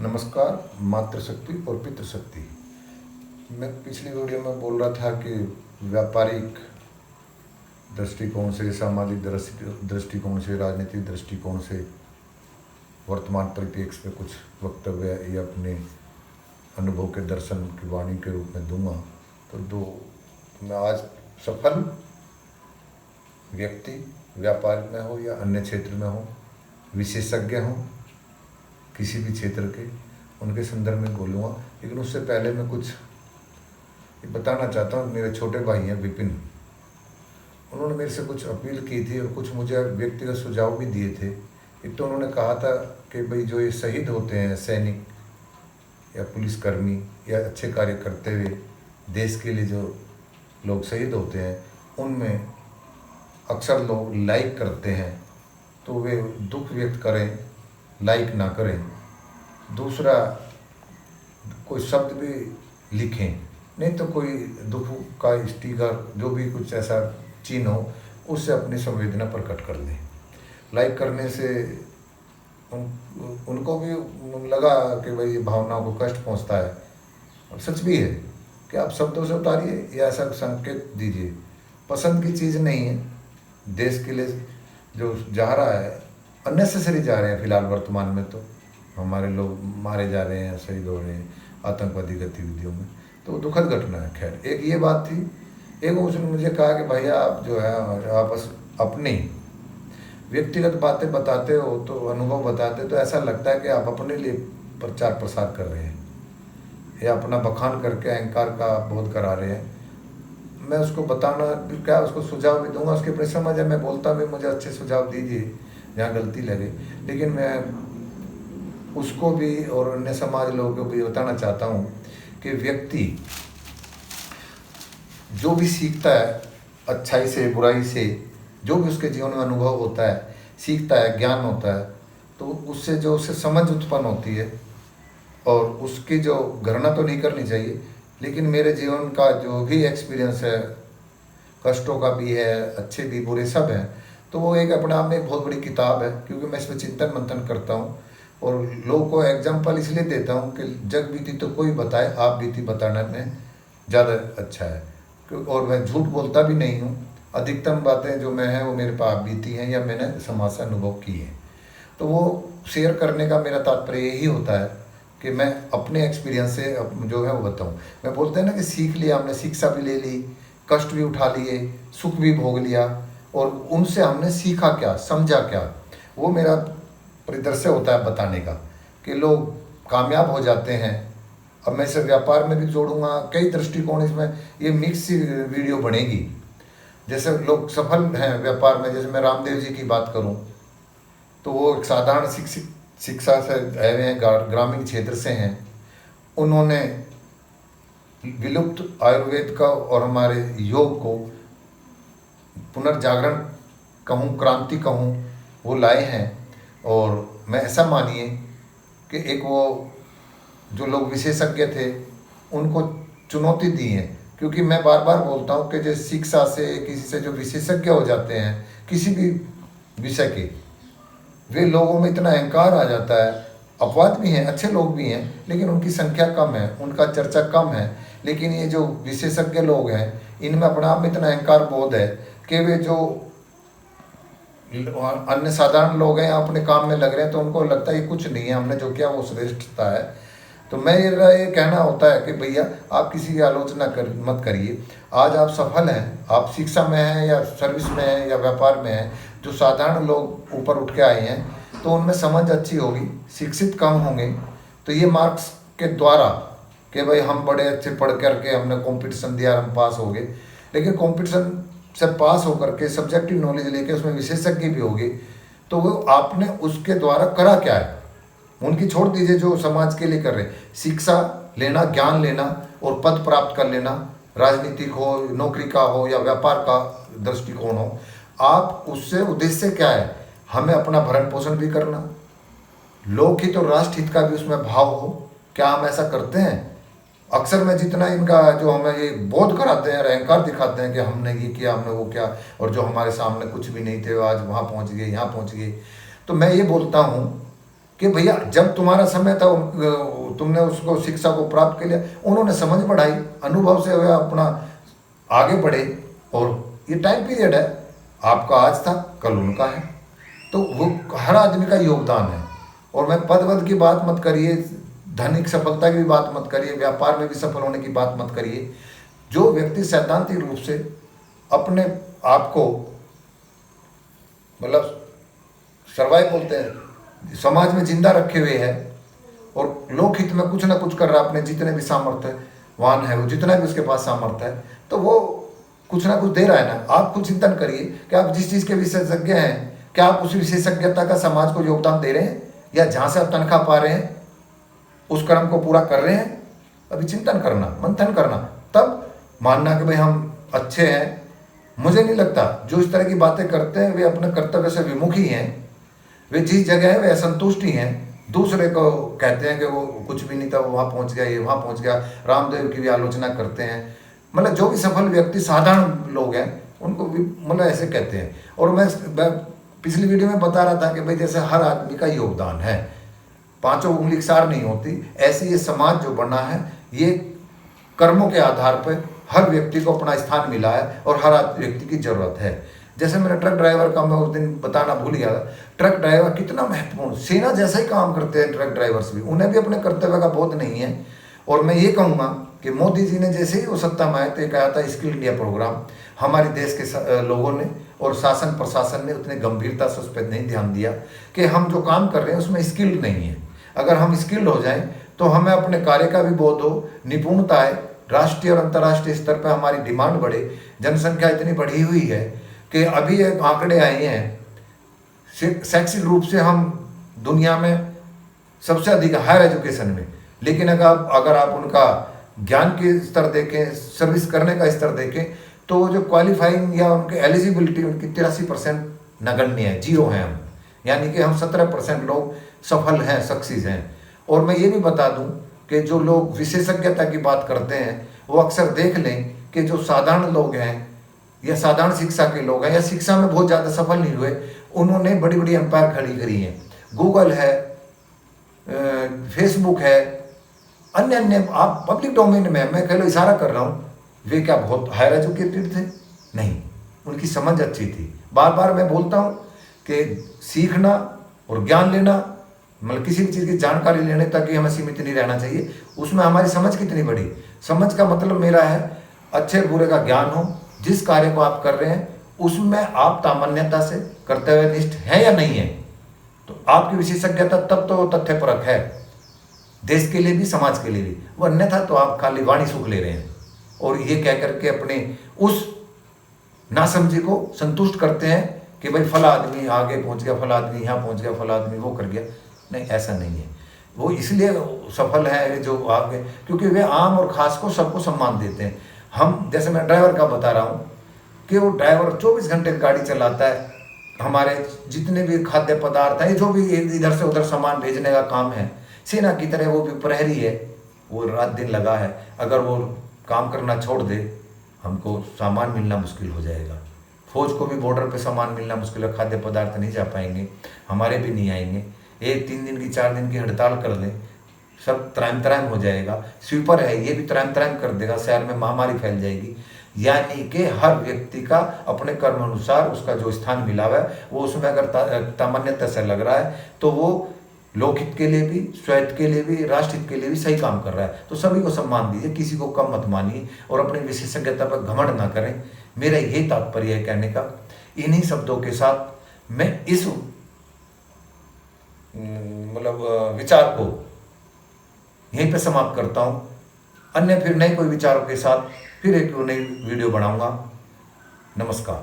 नमस्कार। मातृशक्ति और पितृशक्ति। मैं पिछली वीडियो में बोल रहा था कि व्यापारिक दृष्टिकोण से, सामाजिक दृष्टिकोण से, राजनीतिक दृष्टिकोण से वर्तमान परिप्रेक्ष्य पे कुछ वक्तव्य या अपने अनुभव के दर्शन की वाणी के रूप में दूंगा। तो मैं आज सफल व्यक्ति, व्यापार में हो या अन्य क्षेत्र में हो, विशेषज्ञ हो किसी भी क्षेत्र के, उनके संदर्भ में बोलूँगा। लेकिन उससे पहले मैं कुछ बताना चाहता हूँ। मेरे छोटे भाई हैं विपिन, उन्होंने मेरे से कुछ अपील की थी और कुछ मुझे व्यक्तिगत सुझाव भी दिए थे। एक तो उन्होंने कहा था कि भाई जो ये शहीद होते हैं, सैनिक या पुलिसकर्मी या अच्छे कार्य करते हुए देश के लिए जो लोग शहीद होते हैं, उनमें अक्सर लोग लाइक करते हैं, तो वे दुख व्यक्त करें, लाइक ना करें। दूसरा, कोई शब्द भी लिखें, नहीं तो कोई दुख का स्टिकर, जो भी कुछ ऐसा चिन्ह हो, उससे अपनी संवेदना प्रकट कर दें। लाइक करने से उनको भी लगा कि भाई ये भावनाओं को कष्ट पहुंचता है, और सच भी है कि आप शब्दों से उतारिए या ऐसा संकेत दीजिए। पसंद की चीज़ नहीं है। देश के लिए जो जा रहा है, अननेसेसरी जा रहे हैं। फिलहाल वर्तमान में तो हमारे लोग मारे जा रहे हैं, शहीद हो रहे हैं आतंकवादी गतिविधियों में, तो दुखद घटना है। खैर, एक ये बात थी। एक उसने मुझे कहा कि भैया आप जो है आपस अपनी व्यक्तिगत बातें बताते हो, तो अनुभव बताते, तो ऐसा लगता है कि आप अपने लिए प्रचार प्रसार कर रहे हैं या अपना बखान करके अहंकार का बोध करा रहे हैं। मैं उसको बताना क्या, उसको सुझाव भी दूंगा, उसकी अपनी समझ है। मैं बोलता भी, मुझे अच्छे सुझाव दीजिए जहाँ गलती लगे। लेकिन मैं उसको भी और अन्य समाज लोगों को भी बताना चाहता हूँ कि व्यक्ति जो भी सीखता है, अच्छाई से बुराई से, जो भी उसके जीवन में अनुभव होता है, सीखता है, ज्ञान होता है, तो उससे जो उससे समझ उत्पन्न होती है, और उसकी जो घृणा तो नहीं करनी चाहिए। लेकिन मेरे जीवन का जो भी एक्सपीरियंस है, कष्टों का भी है, अच्छे भी बुरे सब हैं, तो वो एक अपने आप में एक बहुत बड़ी किताब है। क्योंकि मैं इसमें चिंतन मंथन करता हूँ और लोगों को एग्जाम्पल इसलिए देता हूँ कि जग बीती तो कोई बताए, आप बीती बताने में ज़्यादा अच्छा है। और मैं झूठ बोलता भी नहीं हूँ। अधिकतम बातें जो मैं हैं वो मेरे पास बीती हैं या मैंने समाज से अनुभव की है, तो वो शेयर करने का मेरा तात्पर्य यही होता है कि मैं अपने एक्सपीरियंस से जो है वो बताऊँ। मैं बोलते हैं ना कि सीख लिया हमने, शिक्षा भी ले ली, कष्ट भी उठा लिए, सुख भी भोग लिया, और उनसे हमने सीखा क्या, समझा क्या, वो मेरा परिदृश्य होता है बताने का। कि लोग कामयाब हो जाते हैं। अब मैं इसे व्यापार में भी जोड़ूंगा, कई दृष्टिकोण इसमें, ये मिक्स वीडियो बनेगी। जैसे लोग सफल हैं व्यापार में, जैसे मैं रामदेव जी की बात करूं, तो वो एक साधारण शिक्षा से आए हुए हैं, ग्रामीण क्षेत्र से हैं। उन्होंने विलुप्त आयुर्वेद का और हमारे योग को पुनर्जागरण कहूँ, क्रांति कहूँ, वो लाए हैं। और मैं ऐसा मानिए कि एक वो जो लोग विशेषज्ञ थे, उनको चुनौती दी है। क्योंकि मैं बार बार बोलता हूँ कि जो शिक्षा से, किसी से जो विशेषज्ञ हो जाते हैं किसी भी विषय के, वे लोगों में इतना अहंकार आ जाता है। अपवाद भी हैं, अच्छे लोग भी हैं, लेकिन उनकी संख्या कम है, उनका चर्चा कम है। लेकिन ये जो विशेषज्ञ लोग हैं, इनमें अपने आप में इतना अहंकार बोध है कि वे जो अन्य साधारण लोग हैं अपने काम में लग रहे हैं, तो उनको लगता है ये कुछ नहीं है, हमने जो किया वो श्रेष्ठता है। तो मैं ये कहना होता है कि भैया आप किसी की आलोचना मत करिए। आज आप सफल हैं, आप शिक्षा में हैं या सर्विस में हैं या व्यापार में हैं, जो साधारण लोग ऊपर उठ के आए हैं, तो उनमें समझ अच्छी होगी, शिक्षित कम होंगे। तो ये मार्क्स के द्वारा कि भाई हम बड़े अच्छे पढ़ करके हमने कंपटीशन दिया, हम पास हो गए, लेकिन कंपटीशन से पास होकर के सब्जेक्टिव नॉलेज लेके उसमें विशेषज्ञ भी होगी, तो वो आपने उसके द्वारा करा क्या है, उनकी छोड़ दीजिए जो समाज के लिए कर रहे। शिक्षा लेना, ज्ञान लेना और पद प्राप्त कर लेना, राजनीतिक हो, नौकरी का हो या व्यापार का दृष्टिकोण हो, आप उससे उद्देश्य क्या है, हमें अपना भरण पोषण भी करना, लोकहित और राष्ट्रहित का भी उसमें भाव हो। क्या हम ऐसा करते हैं? अक्सर मैं जितना इनका जो हमें ये बोध कराते हैं, अहंकार दिखाते हैं कि हमने ये किया, हमने वो किया, और जो हमारे सामने कुछ भी नहीं थे आज वहाँ पहुँच गए, यहाँ पहुँच गए, तो मैं ये बोलता हूँ कि भैया जब तुम्हारा समय था तुमने उसको शिक्षा को प्राप्त कर लिया, उन्होंने समझ बढ़ाई, अनुभव से वे अपना आगे बढ़े, और ये टाइम पीरियड है, आपका आज था कल उनका है, तो वो हर आदमी का योगदान है। और मैं पद वद की बात मत करिए, धनिक सफलता की भी बात मत करिए, व्यापार में भी सफल होने की बात मत करिए। जो व्यक्ति सैद्धांतिक रूप से अपने आप को मतलब सर्वाइव बोलते हैं, समाज में जिंदा रखे हुए है और लोकहित में कुछ ना कुछ कर रहा है, अपने जितने भी सामर्थ्यवान है वो, जितना भी उसके पास सामर्थ्य है, तो वो कुछ ना कुछ दे रहा है ना। आप खुद चिंतन करिए कि आप जिस चीज़ के विशेषज्ञ हैं, क्या आप उस विशेषज्ञता का समाज को योगदान दे रहे हैं, या जहाँ से आप तनख्वाह पा रहे हैं उस कर्म को पूरा कर रहे हैं। अभी चिंतन करना, मंथन करना, तब मानना कि भाई हम अच्छे हैं। मुझे नहीं लगता जो इस तरह की बातें करते हैं वे अपने कर्तव्य से विमुख ही हैं, वे जिस जगह है वे असंतुष्ट ही हैं। दूसरे को कहते हैं कि वो कुछ भी नहीं था, वो वहाँ पहुँच गया, ये वहाँ पहुँच गया, रामदेव की भी आलोचना करते हैं। मतलब जो भी सफल व्यक्ति, साधारण लोग हैं, उनको भी मतलब ऐसे कहते हैं। और मैं पिछली वीडियो में बता रहा था कि भाई जैसे हर आदमी का योगदान है, पांचों उंगली एकसार नहीं होती, ऐसे ये समाज जो बना है ये कर्मों के आधार पर हर व्यक्ति को अपना स्थान मिला है और हर व्यक्ति की जरूरत है। जैसे मैंने ट्रक ड्राइवर का मैं उस दिन बताना भूल गया, ट्रक ड्राइवर कितना महत्वपूर्ण, सेना जैसा ही काम करते हैं ट्रक ड्राइवर्स भी, उन्हें भी अपने कर्तव्य का बोध नहीं है। और मैं ये कहूँगा कि मोदी जी ने जैसे ही वो सत्ता में आए तो कहा था स्किल इंडिया प्रोग्राम, हमारे देश के लोगों ने और शासन प्रशासन ने उतने गंभीरता से उस पर नहीं ध्यान दिया कि हम जो काम कर रहे हैं उसमें स्किल नहीं है। अगर हम स्किल्ड हो जाएं तो हमें अपने कार्य का भी बोध हो, निपुणता है, राष्ट्रीय और अंतर्राष्ट्रीय स्तर पर हमारी डिमांड बढ़े। जनसंख्या इतनी बढ़ी हुई है कि अभी एक आंकड़े आए हैं, शैक्षिक रूप से हम दुनिया में सबसे अधिक हायर एजुकेशन में, लेकिन अगर आप उनका ज्ञान के स्तर देखें, सर्विस करने का स्तर देखें, तो जो क्वालिफाइंग या उनकी एलिजिबिलिटी उनकी 83% नगण्य है, जीरो हैं हम। यानी कि हम 17% लोग सफल हैं, सक्सेस हैं। और मैं ये भी बता दूं कि जो लोग विशेषज्ञता की बात करते हैं वो अक्सर देख लें कि जो साधारण लोग हैं या साधारण शिक्षा के लोग हैं या शिक्षा में बहुत ज़्यादा सफल नहीं हुए, उन्होंने बड़ी बड़ी एम्पायर खड़ी करी हैं। गूगल है, फेसबुक है, अन्य अन्य आप पब्लिक डोमेन में, मैं कह लो इशारा कर रहा हूँ, वे क्या बहुत हायर एजुकेटेड थे? नहीं, उनकी समझ अच्छी थी। बार बार मैं बोलता हूँ कि सीखना और ज्ञान लेना, मतलब किसी भी चीज़ की जानकारी लेने तक ही हमें सीमित नहीं रहना चाहिए, उसमें हमारी समझ कितनी बड़ी। समझ का मतलब मेरा है अच्छे बुरे का ज्ञान हो, जिस कार्य को आप कर रहे हैं उसमें आप सामान्यता से कर्तव्यनिष्ठ हैं या नहीं है, तो आपकी विशेषज्ञता तब तो तथ्यपरक है, देश के लिए भी समाज के लिए भी। वो अन्यथा तो आप खाली वाणी सुख ले रहे हैं और ये कह करके अपने उस नासमझी को संतुष्ट करते हैं कि भाई फला आदमी आगे पहुंच गया, फला आदमी यहाँ पहुंच गया, फला आदमी वो कर गया। नहीं, ऐसा नहीं है। वो इसलिए सफल है जो आगे, क्योंकि वे आम और खास को सबको सम्मान देते हैं। हम जैसे मैं ड्राइवर का बता रहा हूँ कि वो ड्राइवर 24 घंटे गाड़ी चलाता है, हमारे जितने भी खाद्य पदार्थ हैं, जो भी इधर से उधर सामान भेजने का काम है, सेना की तरह वो भी प्रहरी है, वो रात दिन लगा है। अगर वो काम करना छोड़ दे, हमको सामान मिलना मुश्किल हो जाएगा। फौज को भी बॉर्डर पे सामान मिलना मुश्किल है, खाद्य पदार्थ नहीं जा पाएंगे, हमारे भी नहीं आएंगे। 3 दिन की 4 दिन की हड़ताल कर दें, सब त्राइम त्राइम हो जाएगा। स्वीपर है, ये भी त्राइम त्राइम कर देगा, शहर में महामारी फैल जाएगी। यानी कि हर व्यक्ति का अपने कर्म अनुसार उसका जो स्थान मिला हुआ है, वो उसमें अगर सामान्यतः से लग रहा है तो वो लोकहित के लिए भी, स्वहित के लिए भी, राष्ट्रहित के लिए भी सही काम कर रहा है। तो सभी को सम्मान दीजिए, किसी को कम मत मानिए और अपनी विशेषज्ञता पर घमंड ना करें। मेरा यही तात्पर्य है कहने का। इन्हीं शब्दों के साथ मैं इस विचार को यहीं पे समाप्त करता हूँ। अन्य फिर नए कोई विचारों के साथ फिर एक नई वीडियो बनाऊंगा। नमस्कार।